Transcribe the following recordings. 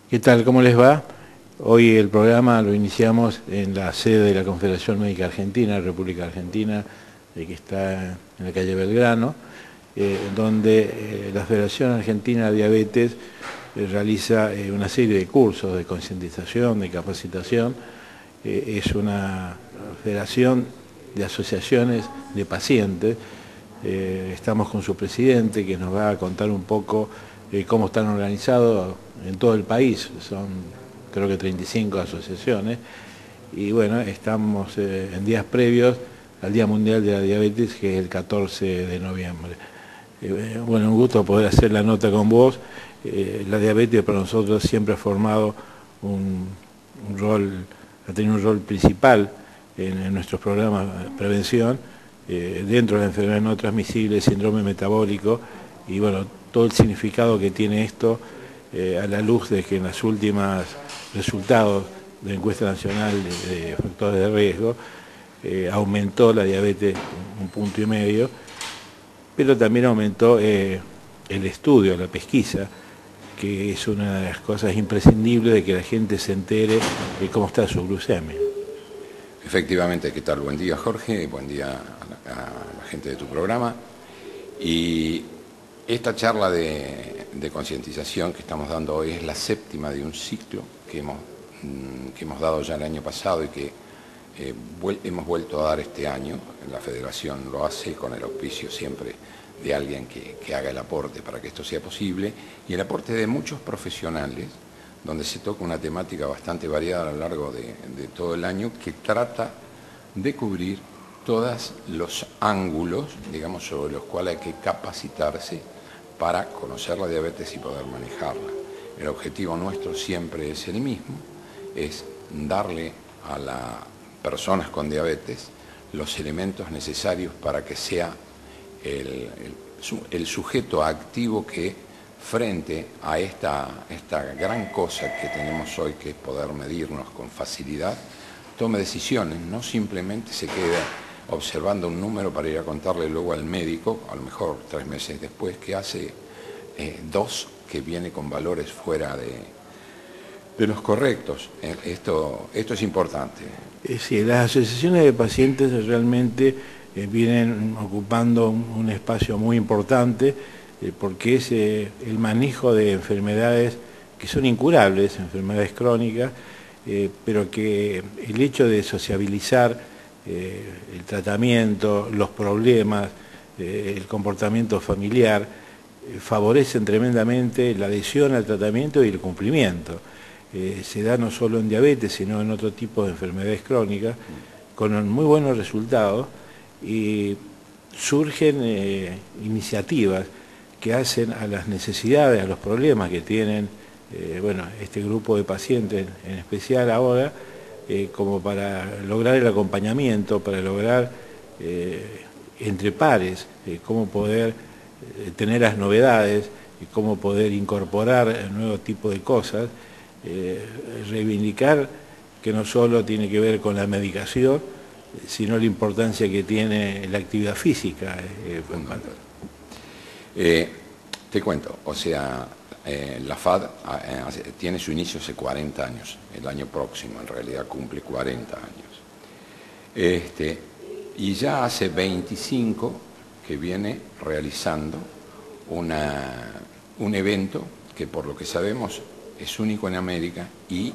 ¿Qué tal? ¿Cómo les va? Hoy el programa lo iniciamos en la sede de la Confederación Médica Argentina, República Argentina, que está en la calle Belgrano, donde la Federación Argentina de Diabetes realiza una serie de cursos de concientización, de capacitación. Es una federación de asociaciones de pacientes. Estamos con su presidente, que nos va a contar un poco cómo están organizados en todo el país. Son creo que 35 asociaciones, y bueno, estamos en días previos al Día Mundial de la Diabetes, que es el 14 de noviembre. Bueno, un gusto poder hacer la nota con vos. La diabetes para nosotros siempre ha formado un rol, ha tenido un rol principal en nuestros programas de prevención, dentro de la enfermedad no transmisible, síndrome metabólico, y bueno, todo el significado que tiene esto a la luz de que en las últimas resultados de la encuesta nacional de factores de riesgo aumentó la diabetes 1,5 puntos, pero también aumentó el estudio, la pesquisa, que es una de las cosas imprescindibles de que la gente se entere de cómo está su glucemia. Efectivamente, ¿qué tal? Buen día, Jorge, buen día a la gente de tu programa. Y esta charla de concientización que estamos dando hoy es la séptima de un ciclo que hemos dado ya el año pasado y que hemos vuelto a dar este año. La Federación lo hace con el auspicio siempre de alguien que haga el aporte para que esto sea posible, y el aporte de muchos profesionales, donde se toca una temática bastante variada a lo largo de todo el año, que trata de cubrir todos los ángulos, digamos, sobre los cuales hay que capacitarse para conocer la diabetes y poder manejarla. El objetivo nuestro siempre es el mismo, es darle a las personas con diabetes los elementos necesarios para que sea el sujeto activo que, frente a esta gran cosa que tenemos hoy, que es poder medirnos con facilidad, tome decisiones, no simplemente se quede observando un número para ir a contarle luego al médico, a lo mejor 3 meses después, que hace 2 que viene con valores fuera de los correctos. Esto es importante. Sí, las asociaciones de pacientes realmente vienen ocupando un espacio muy importante, porque es el manejo de enfermedades que son incurables, enfermedades crónicas, pero que el hecho de sociabilizar el tratamiento, los problemas, el comportamiento familiar, favorecen tremendamente la adhesión al tratamiento y el cumplimiento. Se da no solo en diabetes, sino en otro tipo de enfermedades crónicas, con muy buenos resultados, y surgen iniciativas que hacen a las necesidades, a los problemas que tienen este grupo de pacientes en especial ahora, como para lograr el acompañamiento, para lograr entre pares cómo poder tener las novedades, cómo poder incorporar nuevos tipos de cosas, reivindicar que no solo tiene que ver con la medicación, sino la importancia que tiene la actividad física. Te cuento, o sea, la FAD tiene su inicio hace 40 años, el año próximo en realidad cumple 40 años. Y ya hace 25 que viene realizando un evento que, por lo que sabemos, es único en América, y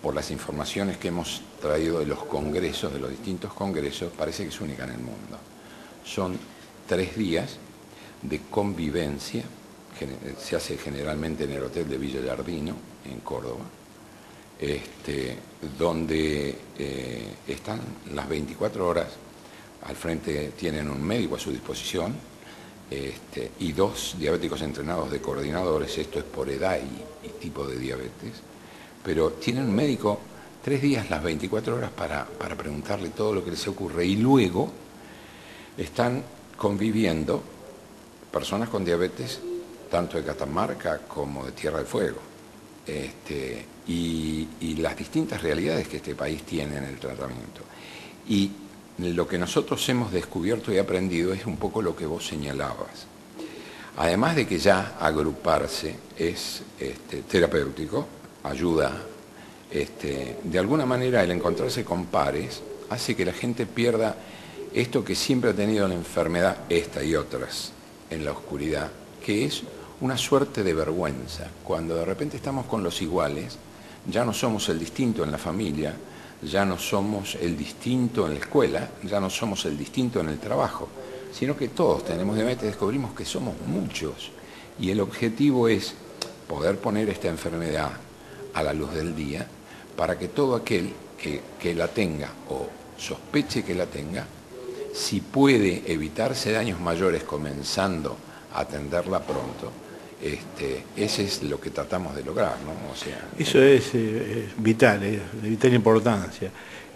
por las informaciones que hemos traído de los congresos, de los distintos congresos, parece que es única en el mundo. Son 3 días de convivencia, que se hace generalmente en el Hotel de Villa Giardino, en Córdoba, donde están las 24 horas. Al frente tienen un médico a su disposición, y 2 diabéticos entrenados de coordinadores. Esto es por edad y tipo de diabetes, pero tienen un médico 3 días, las 24 horas, para preguntarle todo lo que les ocurre, y luego están conviviendo personas con diabetes tanto de Catamarca como de Tierra del Fuego, y las distintas realidades que este país tiene en el tratamiento. Y lo que nosotros hemos descubierto y aprendido es un poco lo que vos señalabas. Además de que ya agruparse es terapéutico, ayuda. De alguna manera el encontrarse con pares hace que la gente pierda esto que siempre ha tenido la enfermedad, esta y otras, en la oscuridad, que es una suerte de vergüenza. Cuando de repente estamos con los iguales, ya no somos el distinto en la familia, ya no somos el distinto en la escuela, ya no somos el distinto en el trabajo, sino que todos tenemos diabetes, descubrimos que somos muchos. Y el objetivo es poder poner esta enfermedad a la luz del día para que todo aquel que la tenga o sospeche que la tenga, si puede evitarse daños mayores comenzando a atenderla pronto, ese es lo que tratamos de lograr, ¿no? O sea, eso es vital, es de vital importancia.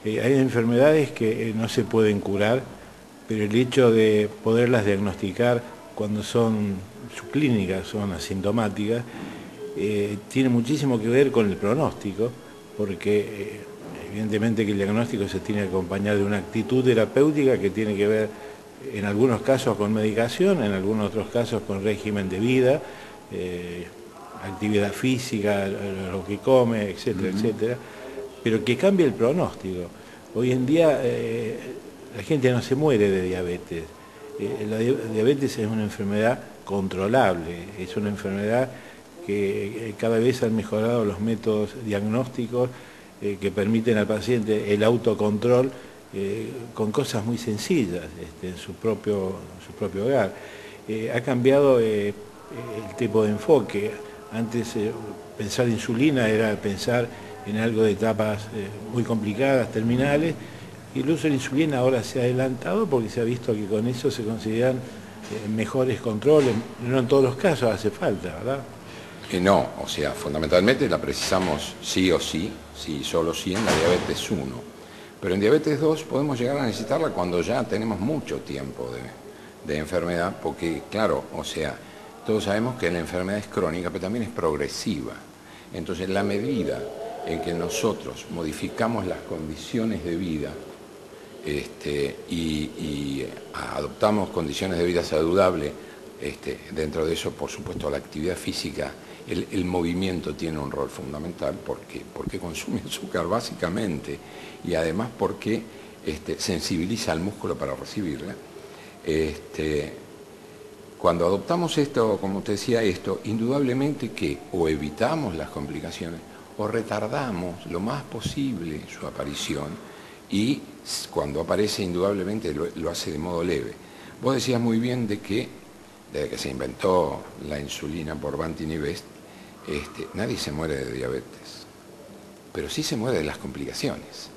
Hay enfermedades que no se pueden curar, pero el hecho de poderlas diagnosticar cuando son subclínicas, son asintomáticas, tiene muchísimo que ver con el pronóstico, porque evidentemente que el diagnóstico se tiene que acompañar de una actitud terapéutica que tiene que ver en algunos casos con medicación, en algunos otros casos con régimen de vida, actividad física, lo que come, etcétera, etcétera, pero que cambie el pronóstico. Hoy en día la gente no se muere de diabetes. La diabetes es una enfermedad controlable, es una enfermedad que cada vez han mejorado los métodos diagnósticos que permiten al paciente el autocontrol con cosas muy sencillas en su propio hogar. Ha cambiado el tipo de enfoque. Antes pensar en insulina era pensar en algo de etapas muy complicadas, terminales, y el uso de la insulina ahora se ha adelantado porque se ha visto que con eso se consideran mejores controles. No en todos los casos hace falta, ¿verdad? No, o sea, fundamentalmente la precisamos sí o sí, sí, solo sí en la diabetes 1. Pero en diabetes 2 podemos llegar a necesitarla cuando ya tenemos mucho tiempo de enfermedad, porque claro, o sea, todos sabemos que la enfermedad es crónica, pero también es progresiva. Entonces, en la medida en que nosotros modificamos las condiciones de vida y adoptamos condiciones de vida saludables, dentro de eso, por supuesto, la actividad física, el movimiento tiene un rol fundamental porque consume azúcar básicamente y además porque sensibiliza al músculo para recibirla. Cuando adoptamos esto, como te decía, indudablemente que o evitamos las complicaciones o retardamos lo más posible su aparición y cuando aparece indudablemente lo hace de modo leve. Vos decías muy bien de que desde que se inventó la insulina por Banting y Best, nadie se muere de diabetes, pero sí se muere de las complicaciones.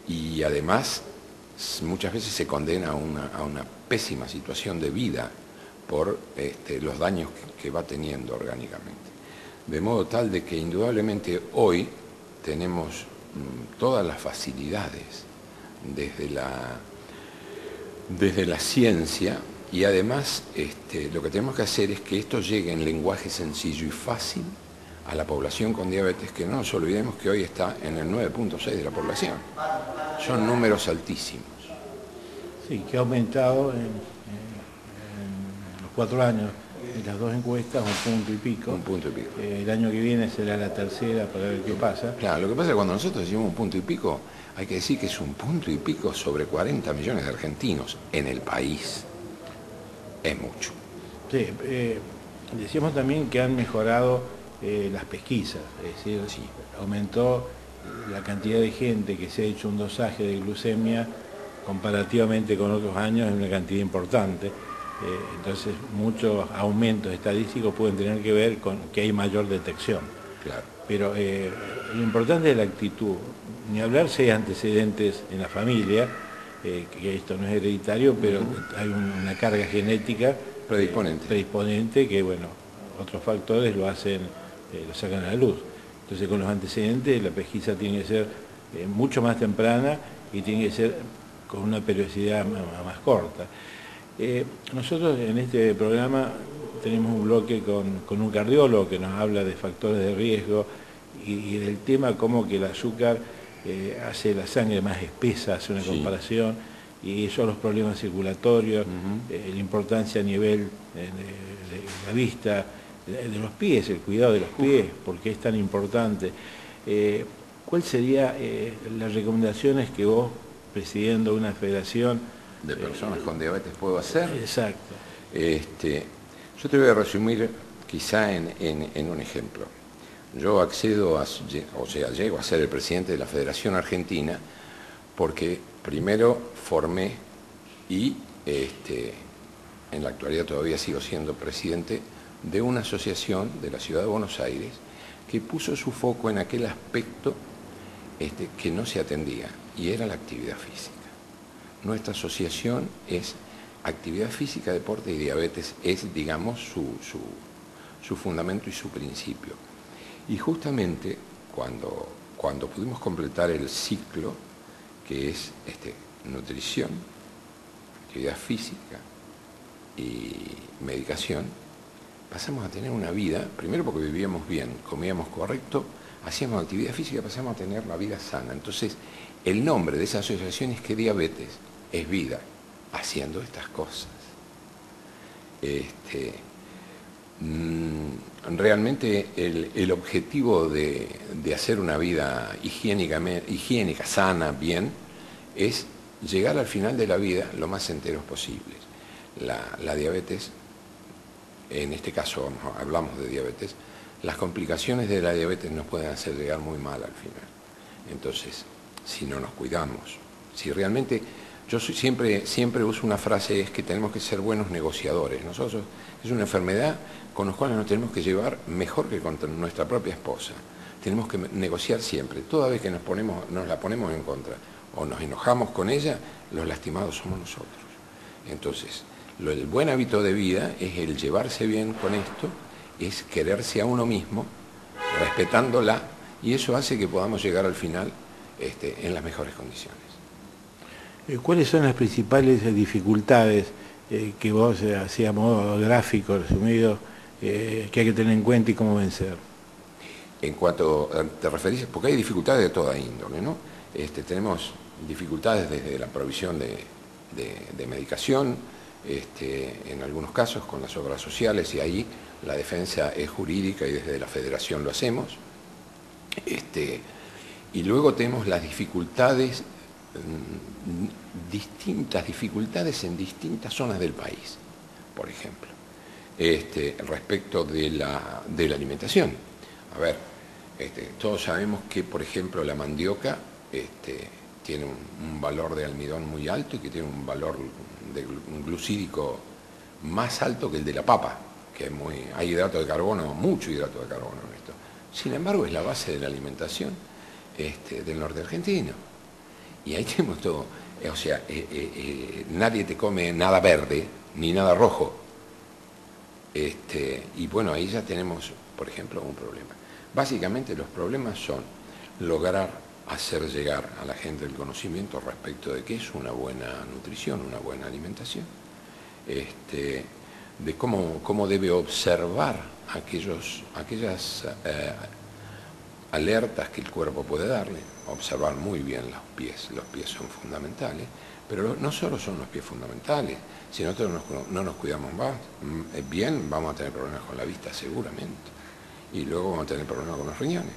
Y además muchas veces se condena a una pésima situación de vida por los daños que va teniendo orgánicamente. De modo tal de que indudablemente hoy tenemos todas las facilidades desde la ciencia y además lo que tenemos que hacer es que esto llegue en lenguaje sencillo y fácil a la población con diabetes, que no nos olvidemos que hoy está en el 9.6 de la población. Son números altísimos. Sí, que ha aumentado en los 4 años, en las 2 encuestas, 1 punto y pico. 1 punto y pico. El año que viene será la tercera para ver qué pasa. Claro, lo que pasa es que cuando nosotros decimos 1 punto y pico, hay que decir que es 1 punto y pico sobre 40 millones de argentinos en el país. Es mucho. Sí, decíamos también que han mejorado las pesquisas, es decir, Sí. Aumentó la cantidad de gente que se ha hecho un dosaje de glucemia comparativamente con otros años, es una cantidad importante. Entonces, muchos aumentos estadísticos pueden tener que ver con que hay mayor detección. Claro. Pero lo importante es la actitud. Ni hablar si hay antecedentes en la familia, que esto no es hereditario, pero hay una carga genética predisponente que, bueno, otros factores lo sacan a la luz. Entonces, con los antecedentes, la pesquisa tiene que ser mucho más temprana y tiene que ser con una periodicidad más corta. Nosotros en este programa tenemos un bloque con un cardiólogo que nos habla de factores de riesgo y del tema como que el azúcar hace la sangre más espesa, hace una comparación, y eso los problemas circulatorios, la importancia a nivel de la vista, de los pies, el cuidado de los pies, porque es tan importante. ¿Cuáles serían las recomendaciones que vos, presidiendo una federación de personas con diabetes, puedo hacer? Exacto. Yo te voy a resumir quizá en un ejemplo. Yo accedo llego a ser el presidente de la Federación Argentina porque primero formé y en la actualidad todavía sigo siendo presidente de una asociación de la Ciudad de Buenos Aires que puso su foco en aquel aspecto que no se atendía, y era la actividad física. Nuestra asociación es actividad física, deporte y diabetes, es, digamos, su fundamento y su principio. Y justamente cuando pudimos completar el ciclo, que es nutrición, actividad física y medicación, pasamos a tener una vida, primero porque vivíamos bien, comíamos correcto, hacíamos actividad física, pasamos a tener una vida sana. Entonces, el nombre de esa asociación es que diabetes es vida, haciendo estas cosas. Realmente el objetivo de hacer una vida higiénica, sana, bien, es llegar al final de la vida lo más enteros posibles. La diabetes, en este caso hablamos de diabetes, las complicaciones de la diabetes nos pueden hacer llegar muy mal al final. Entonces, si no nos cuidamos, si realmente, yo siempre uso una frase, es que tenemos que ser buenos negociadores. Nosotros, es una enfermedad con la cual nos tenemos que llevar mejor que con nuestra propia esposa. Tenemos que negociar siempre. Toda vez que nos la ponemos en contra o nos enojamos con ella, los lastimados somos nosotros. Entonces, el buen hábito de vida es el llevarse bien con esto, es quererse a uno mismo, respetándola, y eso hace que podamos llegar al final en las mejores condiciones. ¿Cuáles son las principales dificultades que vos, así a modo gráfico, resumido, que hay que tener en cuenta y cómo vencer? En cuanto te referís, porque hay dificultades de toda índole, ¿no? Tenemos dificultades desde la provisión de medicación, en algunos casos con las obras sociales, y ahí la defensa es jurídica y desde la federación lo hacemos. Y luego tenemos las dificultades, distintas dificultades en distintas zonas del país, por ejemplo, respecto de la alimentación. A ver, todos sabemos que, por ejemplo, la mandioca tiene un valor de almidón muy alto y que tiene un valor glucídico más alto que el de la papa, que hay hidrato de carbono, mucho hidrato de carbono en esto. Sin embargo, es la base de la alimentación del norte argentino. Y ahí tenemos todo. O sea, nadie te come nada verde ni nada rojo. Y bueno, ahí ya tenemos, por ejemplo, un problema. Básicamente los problemas son lograr hacer llegar a la gente el conocimiento respecto de qué es una buena nutrición, una buena alimentación, de cómo debe observar aquellas alertas que el cuerpo puede darle, observar muy bien los pies son fundamentales, pero no solo son los pies fundamentales, si nosotros no nos cuidamos bien, vamos a tener problemas con la vista seguramente, y luego vamos a tener problemas con los riñones.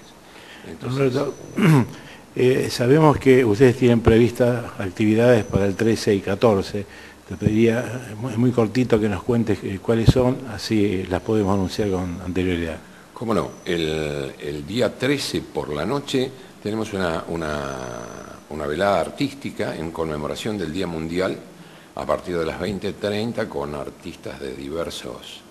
Entonces, sabemos que ustedes tienen previstas actividades para el 13 y 14, te pediría muy cortito que nos cuentes cuáles son, así las podemos anunciar con anterioridad. ¿Cómo no? El día 13 por la noche tenemos una velada artística en conmemoración del Día Mundial a partir de las 20:30 con artistas de diversos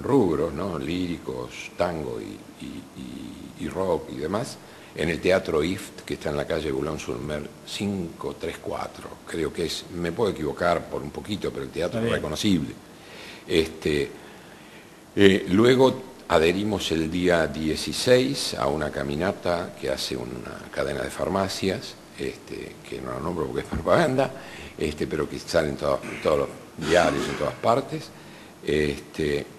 rubros, ¿no? Líricos, tango y rock y demás, en el Teatro IFT, que está en la calle Boulogne-sur-Mer 534, creo que es, me puedo equivocar por un poquito, pero el teatro es reconocible. Luego adherimos el día 16 a una caminata que hace una cadena de farmacias, que no la nombro porque es propaganda, pero que sale en todos los diarios, en todas partes.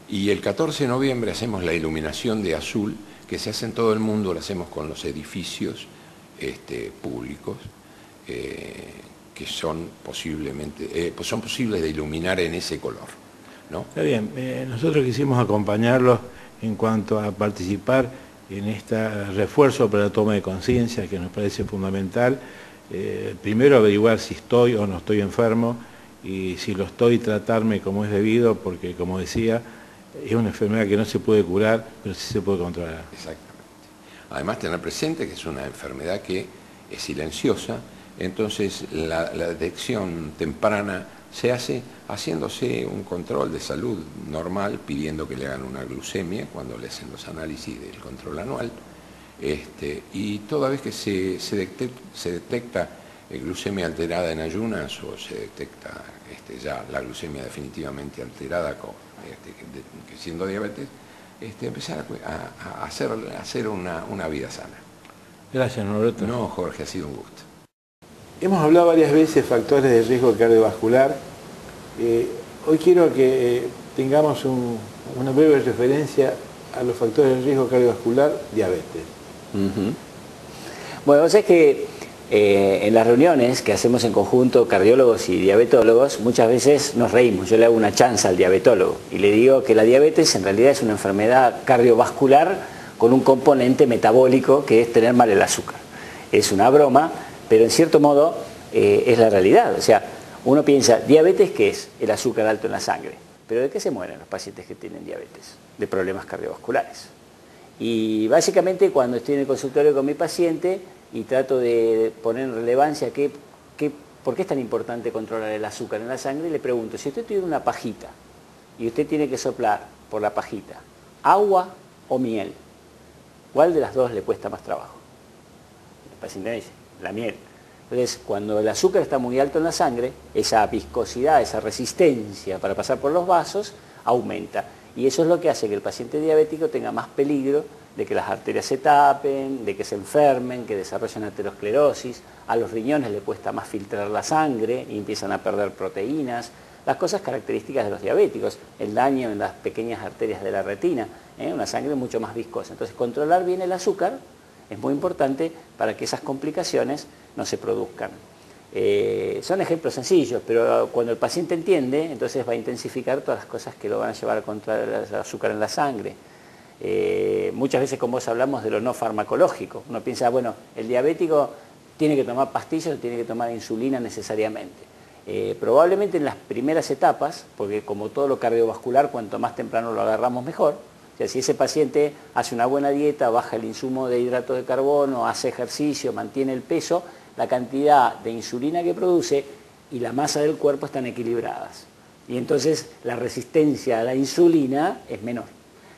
Y el 14 de noviembre hacemos la iluminación de azul, que se hace en todo el mundo, lo hacemos con los edificios públicos, que son posibles de iluminar en ese color. ¿no? Está bien, nosotros quisimos acompañarlos en cuanto a participar en este refuerzo para la toma de conciencia, que nos parece fundamental. Primero averiguar si estoy o no estoy enfermo, y si lo estoy, tratarme como es debido, porque como decía, es una enfermedad que no se puede curar, pero sí se puede controlar. Exactamente. Además, tener presente que es una enfermedad que es silenciosa, entonces la detección temprana se hace haciéndose un control de salud normal, pidiendo que le hagan una glucemia cuando le hacen los análisis del control anual, y toda vez que se detecta glucemia alterada en ayunas o se detecta ya la glucemia definitivamente alterada que siendo diabetes, empezar a hacer una vida sana. Gracias, Norberto. No, Jorge, ha sido un gusto. Hemos hablado varias veces de factores de riesgo cardiovascular. Hoy quiero que tengamos una breve referencia a los factores de riesgo cardiovascular, diabetes. Bueno, vos sabés que en las reuniones que hacemos en conjunto cardiólogos y diabetólogos, muchas veces nos reímos. Yo le hago una chanza al diabetólogo y le digo que la diabetes en realidad es una enfermedad cardiovascular con un componente metabólico, que es tener mal el azúcar. Es una broma, pero en cierto modo es la realidad. O sea, uno piensa, ¿diabetes qué es? El azúcar alto en la sangre. ¿Pero de qué se mueren los pacientes que tienen diabetes? De problemas cardiovasculares. Y básicamente cuando estoy en el consultorio con mi paciente y trato de poner en relevancia por qué es tan importante controlar el azúcar en la sangre, le pregunto, si usted tiene una pajita y usted tiene que soplar por la pajita, ¿agua o miel? ¿Cuál de las dos le cuesta más trabajo? El paciente me dice, la miel. Entonces, cuando el azúcar está muy alto en la sangre, esa viscosidad, esa resistencia para pasar por los vasos, aumenta. Y eso es lo que hace que el paciente diabético tenga más peligro de que las arterias se tapen, de que se enfermen, que desarrollen aterosclerosis. A los riñones le cuesta más filtrar la sangre y empiezan a perder proteínas. Las cosas características de los diabéticos, el daño en las pequeñas arterias de la retina, una sangre mucho más viscosa. Entonces, controlar bien el azúcar es muy importante para que esas complicaciones no se produzcan. Son ejemplos sencillos, pero cuando el paciente entiende, entonces va a intensificar todas las cosas que lo van a llevar a controlar el azúcar en la sangre. Muchas veces con vos hablamos de lo no farmacológico. Uno piensa, bueno, el diabético tiene que tomar pastillas o tiene que tomar insulina necesariamente. Probablemente en las primeras etapas, porque como todo lo cardiovascular, cuanto más temprano lo agarramos mejor. O sea, si ese paciente hace una buena dieta, baja el insumo de hidratos de carbono, hace ejercicio, mantiene el peso, la cantidad de insulina que produce y la masa del cuerpo están equilibradas. Y entonces la resistencia a la insulina es menor.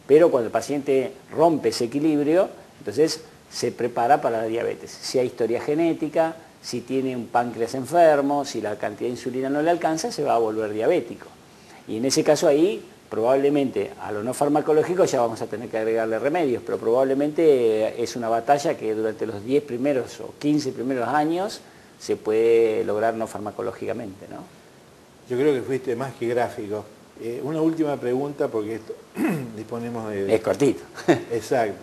Pero cuando el paciente rompe ese equilibrio, entonces se prepara para la diabetes. Si hay historia genética, si tiene un páncreas enfermo, si la cantidad de insulina no le alcanza, se va a volver diabético. Y en ese caso ahí, probablemente a lo no farmacológico ya vamos a tener que agregarle remedios, pero probablemente es una batalla que durante los 10 primeros o 15 primeros años se puede lograr no farmacológicamente, ¿no? Yo creo que fuiste más que gráfico. Una última pregunta, porque esto disponemos de... Es cortito. Exacto.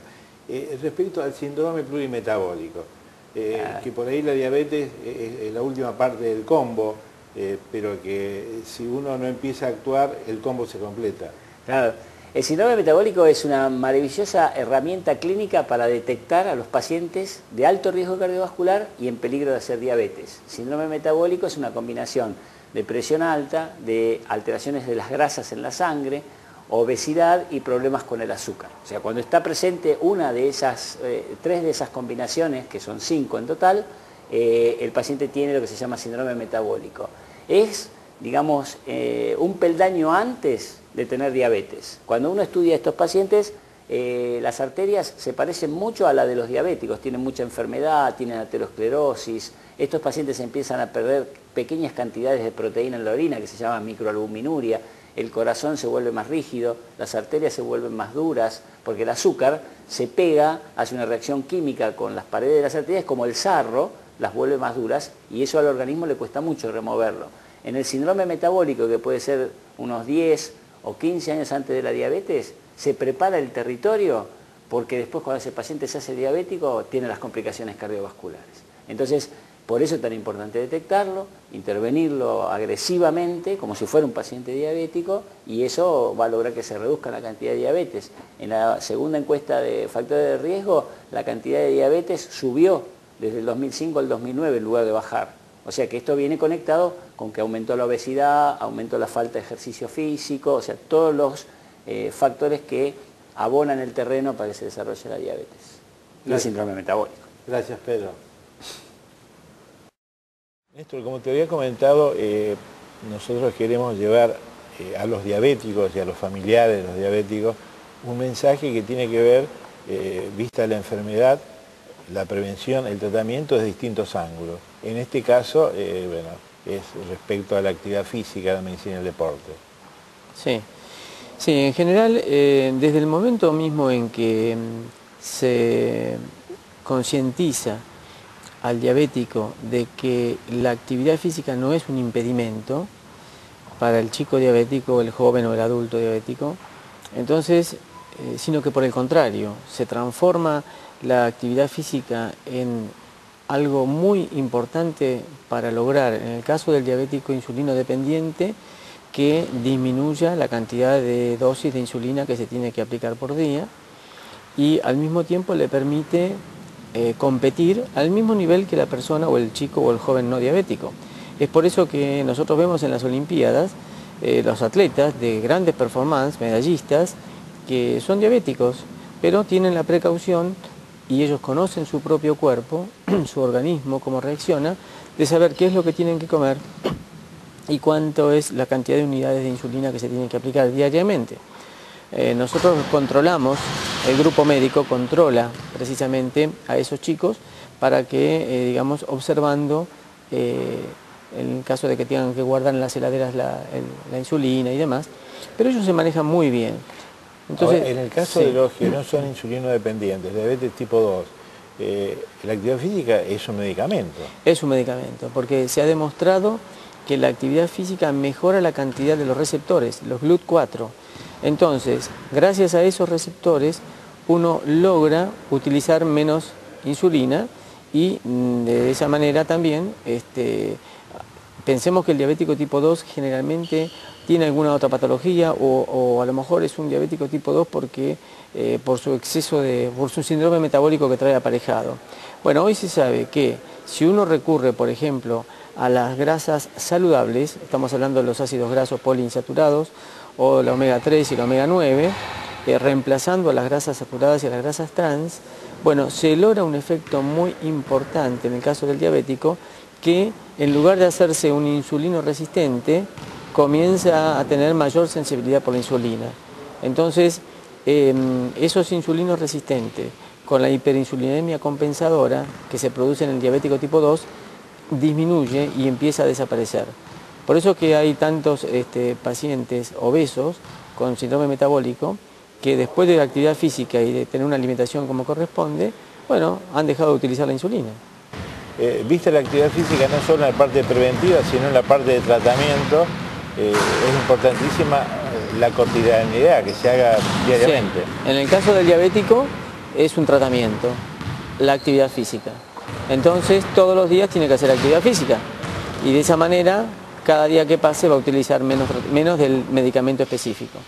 Respecto al síndrome plurimetabólico, que por ahí la diabetes es la última parte del combo, pero que si uno no empieza a actuar, el combo se completa. Claro. El síndrome metabólico es una maravillosa herramienta clínica para detectar a los pacientes de alto riesgo cardiovascular y en peligro de hacer diabetes. Síndrome metabólico es una combinación de presión alta, de alteraciones de las grasas en la sangre, obesidad y problemas con el azúcar. O sea, cuando está presente una de esas, 3 de esas combinaciones, que son 5 en total, el paciente tiene lo que se llama síndrome metabólico. Es, digamos, un peldaño antes de tener diabetes. Cuando uno estudia a estos pacientes, las arterias se parecen mucho a la de los diabéticos, tienen mucha enfermedad, tienen aterosclerosis. Estos pacientes empiezan a perder pequeñas cantidades de proteína en la orina, que se llama microalbuminuria. El corazón se vuelve más rígido, las arterias se vuelven más duras, porque el azúcar se pega, hace una reacción química con las paredes de las arterias, como el sarro, las vuelve más duras, y eso al organismo le cuesta mucho removerlo. En el síndrome metabólico, que puede ser unos 10 o 15 años antes de la diabetes, se prepara el territorio, porque después cuando ese paciente se hace diabético, tiene las complicaciones cardiovasculares. Entonces, Por eso es tan importante detectarlo, intervenirlo agresivamente, como si fuera un paciente diabético, y eso va a lograr que se reduzca la cantidad de diabetes. En la segunda encuesta de factores de riesgo, la cantidad de diabetes subió desde el 2005 al 2009 en lugar de bajar. O sea que esto viene conectado con que aumentó la obesidad, aumentó la falta de ejercicio físico, o sea, todos los factores que abonan el terreno para que se desarrolle la diabetes y el síndrome metabólico. Gracias, Pedro. Néstor, como te había comentado, nosotros queremos llevar a los diabéticos y a los familiares de los diabéticos un mensaje que tiene que ver, vista la enfermedad, la prevención, el tratamiento desde distintos ángulos. En este caso, bueno, es respecto a la actividad física, la medicina y el deporte. Sí, sí, en general, desde el momento mismo en que se concientiza al diabético de que la actividad física no es un impedimento para el chico diabético, el joven o el adulto diabético, entonces, sino que por el contrario, se transforma la actividad física en algo muy importante para lograr, en el caso del diabético insulino dependiente, que disminuya la cantidad de dosis de insulina que se tiene que aplicar por día y al mismo tiempo le permite competir al mismo nivel que la persona o el chico o el joven no diabético. Es por eso que nosotros vemos en las Olimpiadas los atletas de grandes performances, medallistas, que son diabéticos, pero tienen la precaución y ellos conocen su propio cuerpo, su organismo, cómo reacciona, de saber qué es lo que tienen que comer y cuánto es la cantidad de unidades de insulina que se tienen que aplicar diariamente. Nosotros controlamos, el grupo médico controla precisamente a esos chicos para que, digamos, observando, en el caso de que tengan que guardar en las heladeras la insulina y demás, pero ellos se manejan muy bien. Entonces, ahora, en el caso de los que no son insulino dependientes, diabetes tipo 2, la actividad física es un medicamento. Es un medicamento, porque se ha demostrado que la actividad física mejora la cantidad de los receptores, los GLUT4. Entonces, gracias a esos receptores, uno logra utilizar menos insulina y de esa manera también, pensemos que el diabético tipo 2 generalmente tiene alguna otra patología o a lo mejor es un diabético tipo 2 porque por su exceso por su síndrome metabólico que trae aparejado. Bueno, hoy se sabe que si uno recurre, por ejemplo, a las grasas saludables, estamos hablando de los ácidos grasos poliinsaturados o la omega 3 y la omega 9, reemplazando a las grasas saturadas y a las grasas trans, bueno, se logra un efecto muy importante en el caso del diabético que en lugar de hacerse un insulino resistente, comienza a tener mayor sensibilidad por la insulina. Entonces, esos insulinos resistentes con la hiperinsulinemia compensadora que se produce en el diabético tipo 2 disminuye y empieza a desaparecer. Por eso que hay tantos pacientes obesos con síndrome metabólico que después de la actividad física y de tener una alimentación como corresponde, bueno, han dejado de utilizar la insulina. Vista la actividad física no solo en la parte preventiva, sino en la parte de tratamiento, es importantísima la cotidianidad, que se haga diariamente. Sí. En el caso del diabético es un tratamiento, la actividad física. Entonces todos los días tiene que hacer actividad física y de esa manera cada día que pase va a utilizar menos del medicamento específico.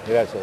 Gracias.